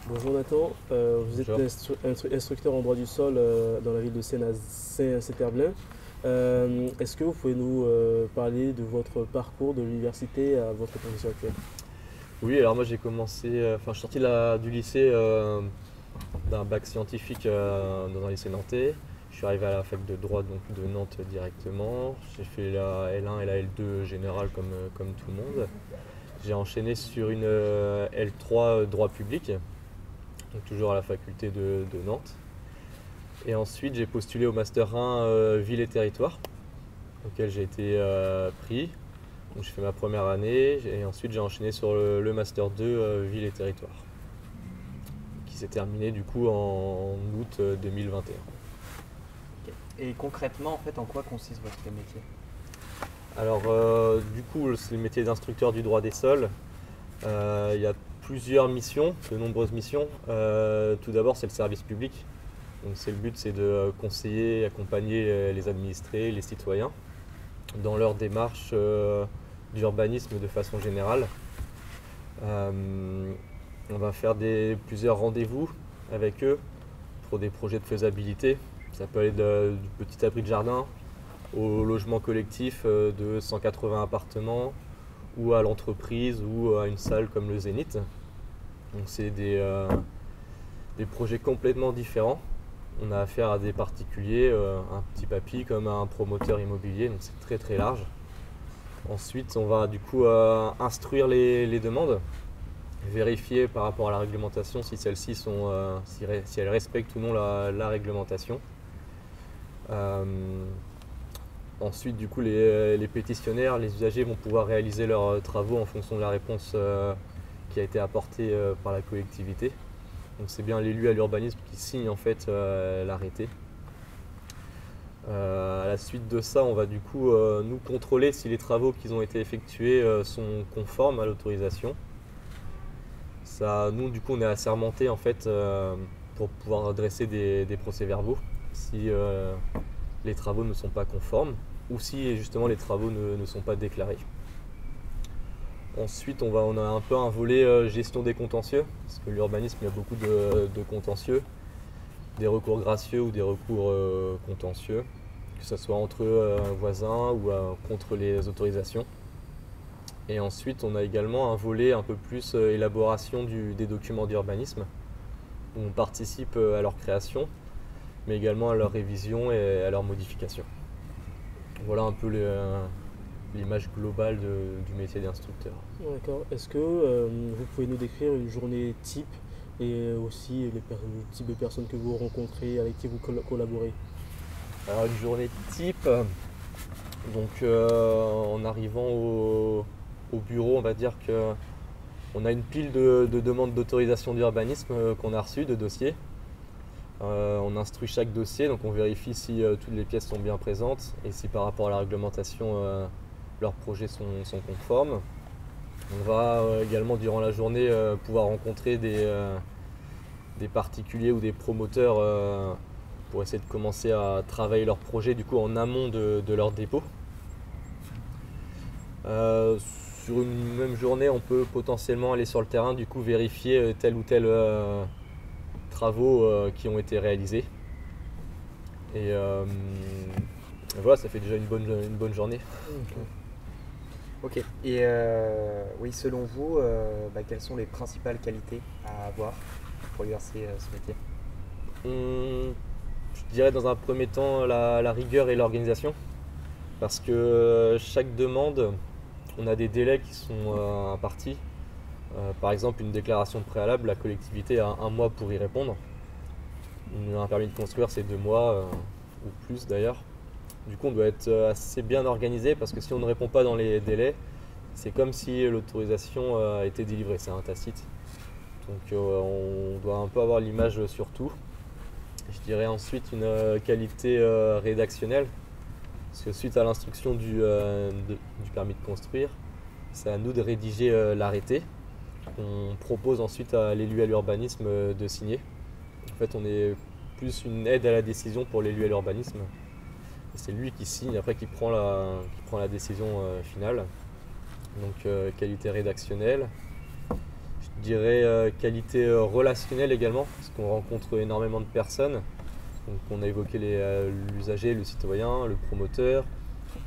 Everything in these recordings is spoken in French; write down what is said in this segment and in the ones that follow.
Bonjour Nathan. Vous êtes Bonjour. instructeur en droit du sol dans la ville de Saint-Herblain. Est-ce que vous pouvez nous parler de votre parcours de l'université à votre profession actuelle? Oui, alors moi j'ai commencé, je suis sorti du lycée d'un bac scientifique dans un lycée nantais. Je suis arrivé à la fac de droit donc de Nantes directement. J'ai fait la L1 et la L2 générale comme tout le monde. J'ai enchaîné sur une L3 droit public, donc toujours à la faculté de Nantes. Et ensuite j'ai postulé au master 1 ville et territoire, auquel j'ai été pris. Donc j'ai fait ma première année et ensuite j'ai enchaîné sur le Master 2 Ville et Territoire, qui s'est terminé du coup en août 2021. Ok. Et concrètement, en fait, en quoi consiste votre métier? Alors du coup c'est le métier d'instructeur du droit des sols. Il y a plusieurs missions, de nombreuses missions. Tout d'abord c'est le service public. Donc le but c'est de conseiller et accompagner les administrés, les citoyens dans leur démarche d'urbanisme de façon générale. On va faire plusieurs rendez-vous avec eux pour des projets de faisabilité. Ça peut aller du petit abri de jardin au logement collectif de 180 appartements ou à l'entreprise ou à une salle comme le Zénith. Donc c'est des projets complètement différents. On a affaire à des particuliers, un petit papy comme à un promoteur immobilier, donc c'est très très large. Ensuite, on va du coup instruire les demandes, vérifier par rapport à la réglementation si celles-ci sont, si elles respectent ou non la réglementation. Euh, Ensuite, du coup, les pétitionnaires, les usagers vont pouvoir réaliser leurs travaux en fonction de la réponse qui a été apportée par la collectivité. Donc c'est bien l'élu à l'urbanisme qui signe en fait l'arrêté. À la suite de ça, on va du coup nous contrôler si les travaux qui ont été effectués sont conformes à l'autorisation. Ça, nous, du coup, on est assermentés en fait pour pouvoir dresser des procès-verbaux si les travaux ne sont pas conformes ou si justement les travaux ne sont pas déclarés. Ensuite, on a un peu un volet gestion des contentieux, parce que l'urbanisme, il y a beaucoup de contentieux, des recours gracieux ou des recours contentieux, que ce soit entre voisins ou contre les autorisations. Et ensuite, on a également un volet un peu plus élaboration des documents d'urbanisme, où on participe à leur création, mais également à leur révision et à leur modification. Voilà un peu l'image globale du métier d'instructeur. D'accord. Est-ce que vous pouvez nous décrire une journée type et aussi le type de personnes que vous rencontrez, avec qui vous collaborez? Alors une journée type, donc en arrivant au bureau, on va dire qu'on a une pile de demandes d'autorisation d'urbanisme qu'on a reçues, de dossiers. On instruit chaque dossier, donc on vérifie si toutes les pièces sont bien présentes et si par rapport à la réglementation, leurs projets sont conformes. On va également durant la journée pouvoir rencontrer des particuliers ou des promoteurs pour essayer de commencer à travailler leur projet du coup en amont de leur dépôt. Euh, sur une même journée, on peut potentiellement aller sur le terrain, du coup vérifier tel ou tel travaux qui ont été réalisés. Et voilà, ça fait déjà une bonne journée. Ok. Ok. Et oui, selon vous, quelles sont les principales qualités à avoir pour exercer ce métier? Je dirais dans un premier temps la rigueur et l'organisation, parce que chaque demande, on a des délais qui sont impartis. Par exemple, une déclaration préalable, la collectivité a un mois pour y répondre. Un permis de construire, c'est 2 mois, ou plus d'ailleurs. Du coup, on doit être assez bien organisé parce que si on ne répond pas dans les délais, c'est comme si l'autorisation a été délivrée, c'est un tacite. Donc on doit un peu avoir l'image sur tout. Je dirais ensuite une qualité rédactionnelle, parce que suite à l'instruction du permis de construire, c'est à nous de rédiger l'arrêté. On propose ensuite à l'élu à l'urbanisme de signer. En fait, on est plus une aide à la décision pour l'élu à l'urbanisme. C'est lui qui signe, après qui prend la décision finale. Donc qualité rédactionnelle. Je dirais qualité relationnelle également, parce qu'on rencontre énormément de personnes. Donc on a évoqué l'usager, le citoyen, le promoteur,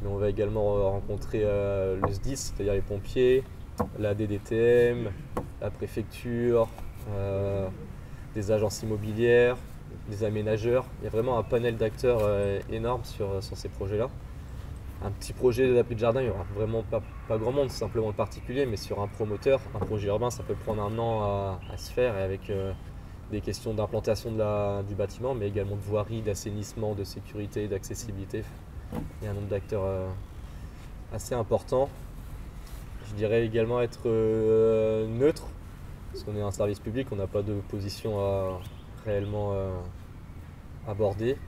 mais on va également rencontrer le SDIS, c'est-à-dire les pompiers, la DDTM, la préfecture, des agences immobilières, des aménageurs. Il y a vraiment un panel d'acteurs énorme sur ces projets-là. Un petit projet d'abri de jardin, il n'y aura vraiment pas grand monde, simplement le particulier, mais sur un promoteur, un projet urbain, ça peut prendre un an à se faire, et avec des questions d'implantation du bâtiment, mais également de voirie, d'assainissement, de sécurité, d'accessibilité. Il y a un nombre d'acteurs assez important. Je dirais également être neutre, parce qu'on est un service public, on n'a pas de position à réellement aborder.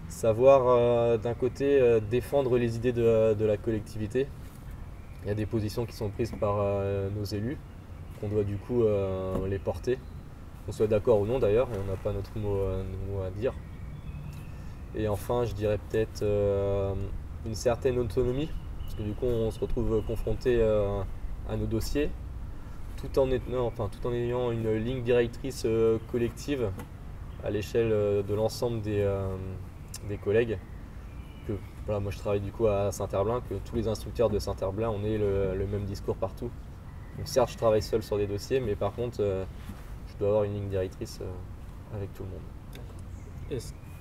Savoir d'un côté défendre les idées de la collectivité. Il y a des positions qui sont prises par nos élus, qu'on doit du coup les porter, qu'on soit d'accord ou non d'ailleurs, et on n'a pas notre mot à dire. Et enfin, je dirais peut-être une certaine autonomie, parce que du coup on se retrouve confronté à nos dossiers, tout en ayant une ligne directrice collective à l'échelle de l'ensemble des collègues. Voilà, moi je travaille du coup à Saint-Herblain, que tous les instructeurs de Saint-Herblain, on ait le même discours partout. Donc certes, je travaille seul sur des dossiers, mais par contre, je dois avoir une ligne directrice avec tout le monde.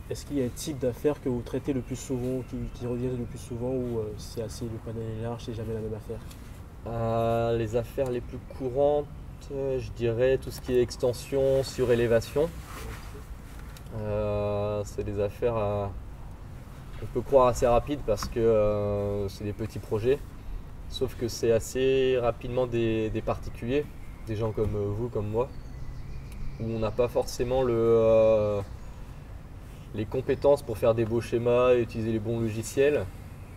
Est-ce qu'il y a un type d'affaires que vous traitez le plus souvent, qui revient le plus souvent, ou c'est assez, le panel est large, c'est jamais la même affaire? Les affaires les plus courantes, je dirais tout ce qui est extension, surélévation. C'est des affaires on peut croire assez rapides parce que c'est des petits projets, sauf que c'est assez rapidement des particuliers, des gens comme vous, comme moi, où on n'a pas forcément les compétences pour faire des beaux schémas et utiliser les bons logiciels.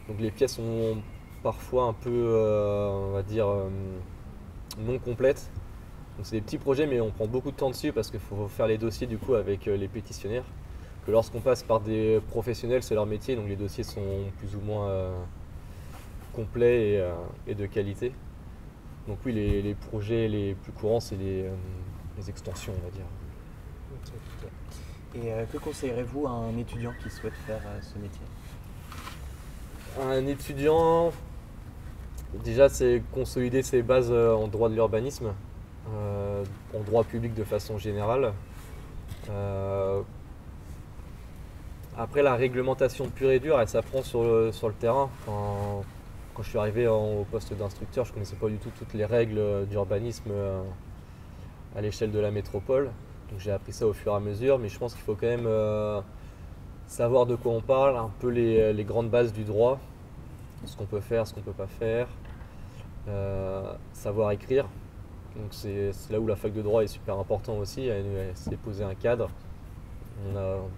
Donc les pièces sont parfois un peu, on va dire, non complètes. Donc c'est des petits projets, mais on prend beaucoup de temps dessus parce qu'il faut faire les dossiers du coup avec les pétitionnaires. Que lorsqu'on passe par des professionnels, c'est leur métier, donc les dossiers sont plus ou moins complets et de qualité. Donc oui, les projets les plus courants, c'est les extensions, on va dire. Et que conseillerez-vous à un étudiant qui souhaite faire ce métier? Un étudiant, déjà, c'est consolider ses bases en droit de l'urbanisme, en droit public de façon générale. Après, la réglementation pure et dure, elle s'apprend sur le terrain. Quand je suis arrivé au poste d'instructeur, je ne connaissais pas du tout toutes les règles d'urbanisme à l'échelle de la métropole. Donc j'ai appris ça au fur et à mesure, mais je pense qu'il faut quand même savoir de quoi on parle, un peu les grandes bases du droit, ce qu'on peut faire, ce qu'on ne peut pas faire, savoir écrire. Donc c'est là où la fac de droit est super important aussi, elle s'est posé un cadre.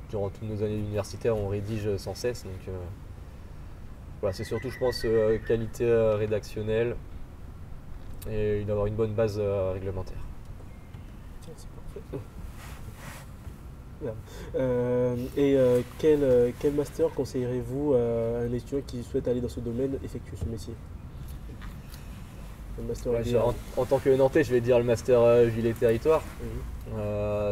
Durant toutes nos années universitaires, on rédige sans cesse. Donc voilà, c'est surtout, je pense, qualité rédactionnelle et d'avoir une bonne base réglementaire. C'est parfait. Quel master conseillerez-vous à un étudiant qui souhaite aller dans ce domaine, effectuer ce métier? Le master en tant que Nantais, je vais dire le master Ville et Territoire. Mhm.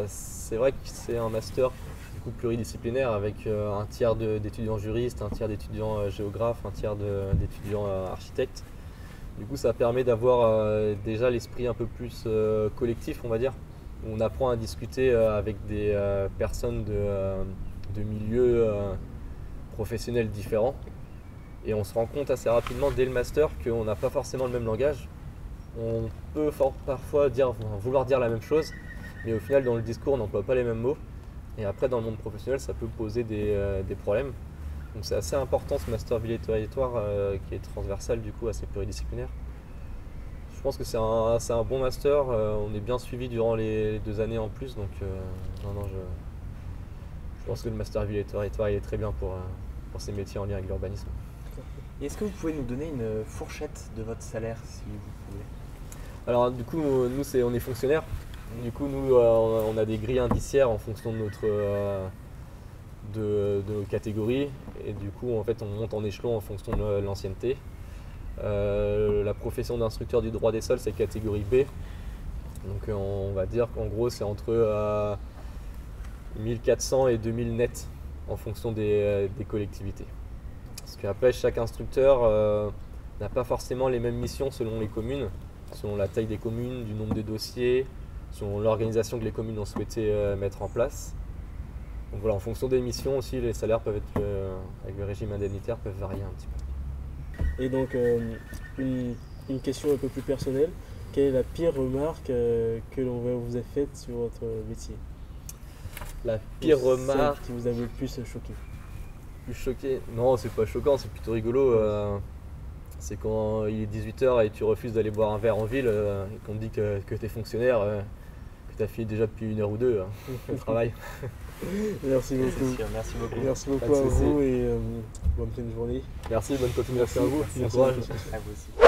C'est vrai que c'est un master du coup pluridisciplinaire avec un tiers d'étudiants juristes, un tiers d'étudiants géographes, un tiers d'étudiants architectes. Du coup, ça permet d'avoir déjà l'esprit un peu plus collectif, on va dire, où on apprend à discuter avec des personnes de milieux professionnels différents. Et on se rend compte assez rapidement dès le master qu'on n'a pas forcément le même langage. On peut parfois vouloir dire la même chose, mais au final, dans le discours, on n'emploie pas les mêmes mots. Et après, dans le monde professionnel, ça peut poser des problèmes. Donc c'est assez important ce master Ville et Territoire qui est transversal, du coup, assez pluridisciplinaire. Je pense que c'est un bon master. On est bien suivi durant les 2 années en plus. Donc je pense que le master Ville et Territoire il est très bien pour ces métiers en lien avec l'urbanisme. Et est-ce que vous pouvez nous donner une fourchette de votre salaire, si vous pouvez? Alors du coup, nous on est fonctionnaires. Du coup, nous on a des grilles indiciaires en fonction de nos catégories. Et du coup, en fait, on monte en échelon en fonction de l'ancienneté. La profession d'instructeur du droit des sols, c'est catégorie B. Donc on va dire qu'en gros c'est entre 1400 et 2000 nets en fonction des collectivités. Parce qu'après chaque instructeur n'a pas forcément les mêmes missions selon les communes, selon la taille des communes, du nombre de dossiers, selon l'organisation que les communes ont souhaité mettre en place. Donc voilà, en fonction des missions aussi, les salaires peuvent être, avec le régime indemnitaire, peuvent varier un petit peu. Et donc, une question un peu plus personnelle. Quelle est la pire remarque que l'on vous a faite sur votre métier? La pire Celle remarque, qui vous avait le plus choqué? plus choqué, non c'est pas choquant, c'est plutôt rigolo. C'est quand il est 18h et tu refuses d'aller boire un verre en ville et qu'on te dit que tu es fonctionnaire, que tu as fini déjà depuis 1 heure ou 2 le travail. Merci C'est beaucoup. sûr, merci beaucoup. Merci Pas beaucoup de à souci. vous et bonne fin de journée. Merci, bonne continuation à vous, bon Merci. courage. À vous aussi.